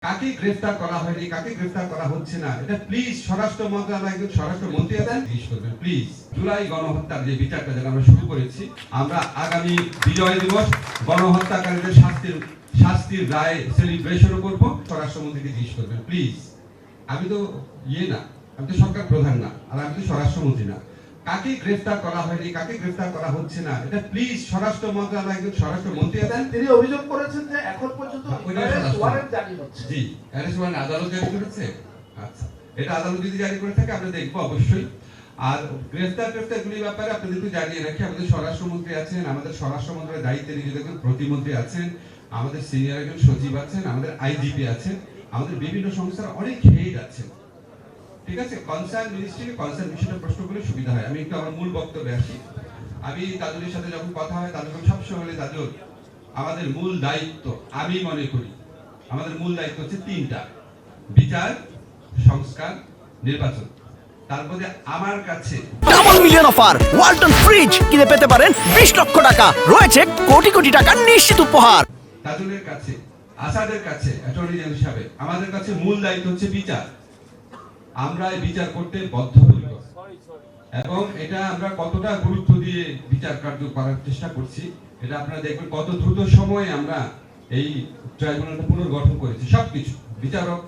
কাকে গ্রেফতার করা হয়নি, কাকে গ্রেফতার করা হচ্ছে না, এটা প্লিজ স্বরাষ্ট্র মন্ত্রণালয়, একজন স্বরাষ্ট্রমন্ত্রী আছেন, জিজ্ঞেস করবেন প্লিজ। জুলাই গণহত্যার যে বিচারটা যেটা আমরা শুরু করেছি, আমরা আগামী বিজয় দিবস গণহত্যাকারীদের শাস্তির রায় সেলিব্রেশনও করব। স্বরাষ্ট্রমন্ত্রীকে জিজ্ঞেস করবেন প্লিজ। আমি তো না, আমি তো সরকার প্রধান না, আর আমি তো স্বরাষ্ট্রমন্ত্রী না। কাকে গ্রেফতার করা হয়নি, কাকে গ্রেফতার করা হচ্ছে না, এটা প্লিজ স্বরাষ্ট্র মন্ত্রণালয়, একজন স্বরাষ্ট্রমন্ত্রী আছেন, তিনি অভিযোগ করেছেন যে এখন পর্যন্ত ওয়ারেন্ট জারি হচ্ছে। জি, অ্যারেস্ট ওয়ারেন্ট আদালত জারি করেছে। আচ্ছা, এটা আদালত যদি জারি করে থাকে আমরা দেখবো অবশ্যই। আর গ্রেফতারগুলির ব্যাপারে আপনাদের একটু জানিয়ে রাখি, আমাদের স্বরাষ্ট্রমন্ত্রী আছেন, আমাদের স্বরাষ্ট্র মন্ত্রণালয়ের দায়িত্বে নিয়োজিত একজন প্রতিমন্ত্রী আছেন, আমাদের সিনিয়র একজন সচিব আছেন, আমাদের আইজিপি আছেন, আমাদের বিভিন্ন সংস্থার অনেক হেড আছেন। ঠিক আছে, কনসার্ন মিনিস্ট্রিকে কনসার্ন বিষয়টা প্রশ্ন করলে সুবিধা হয়। আমি একটু আমার মূল বক্তব্যে আসি। আমি তাজুলের সাথে যখন কথা হয়, তাজুল সবসময় বলে, তাজুল আমাদের মূল দায়িত্ব, আমি মনে করি আমাদের মূল দায়িত্ব হচ্ছে তিনটা: বিচার, সংস্কার, নির্বাচন। তারপরে আমার কাছে double million offer Walton fridge কিনে পেতে পারেন 20 লক্ষ টাকা, রয়েছে কোটি কোটি টাকার নিশ্চিত উপহার। তাজুলের কাছে, আসাদের কাছে, অ্যাটর্নি জেনারেল হিসাবে আমাদের কাছে মূল দায়িত্ব হচ্ছে বিচার। আমরা বিচার করতে বদ্ধপরিকর এবং এটা আমরা কতটা গুরুত্ব দিয়ে বিচার কার্য করার চেষ্টা করছি, এটা আপনারা দেখবেন কত দ্রুত সময়ে আমরা এই ট্রাইব্যুনালটা পুনর্গঠন করেছি। সবকিছু, বিচারক,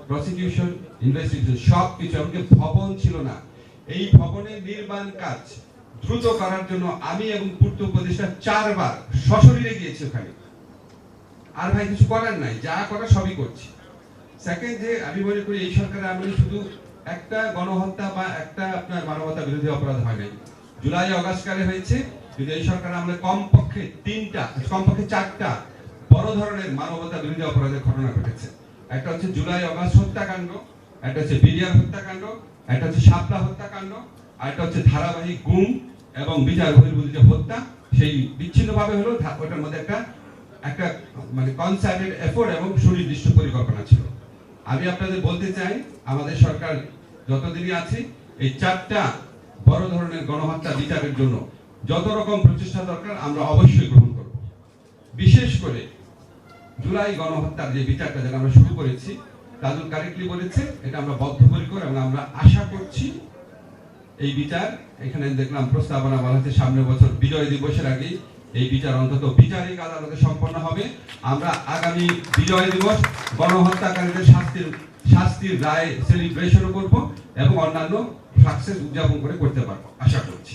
প্রসিকিউশন, ইনভেস্টিগেশন, সবকিছু। এমনকি ভবন ছিল না, এই ভবনের নির্মাণ কাজ দ্রুত করার জন্য আমি এবং পূর্ত উপদেষ্টা 4 বার সশরীরে গিয়েছি ওখানে। আর ভাই কিছু করার নাই, যা করার সবই করছি। সেকেন্ড, যে আমি মনে করি এই সরকারের আমলে শুধু একটা গণহত্যা বা একটা আপনার মানবতা বিরোধী অপরাধ হয় নাই, জুলাই অগাস্ট কালে হয়েছে। যদি এই সরকার আমলে কমপক্ষে 4টা বড় ধরনের মানবতা বিরোধী অপরাধের ঘটনা ঘটেছে। একটা হচ্ছে জুলাই অগাস্ট হত্যাকাণ্ড, একটা হচ্ছে বিডিআর হত্যাকাণ্ড, একটা হচ্ছে শাপলা হত্যাকাণ্ড, আর একটা হচ্ছে ধারাবাহিক গুম এবং বিচার বহির্ভূত যে হত্যা, সেই বিচ্ছিন্নভাবে হলো। ওটার মধ্যে একটা মানে কনসার্টেড এফোর্ট এবং সুনির্দিষ্ট পরিকল্পনা ছিল। আমি আপনাদের বলতে চাই, আমাদের সরকার যতদিনই আছে, এই 4টা বড় ধরনের গণহত্যা বিচারের জন্য যত রকম প্রচেষ্টা দরকার আমরা অবশ্যই গ্রহণ করব। বিশেষ করে জুলাই গণহত্যার যে বিচারটা যেটা আমরা শুরু করেছি, তাজুল কারেক্টলি বলেছে, এটা আমরা বদ্ধপরিকর এবং আমরা আশা করছি এই বিচার, এখানে দেখলাম প্রস্তাবনা বলা হচ্ছে সামনের বছর বিজয় দিবসের আগে এই বিচার অন্তত বিচারিক আদালতে সম্পন্ন হবে। আমরা আগামী বিজয় দিবস গণহত্যাকারীদের শাস্তির রায় সেলিব্রেশনও করব এবং অন্যান্য সাকসেস উদযাপন করতে পারবো আশা করছি।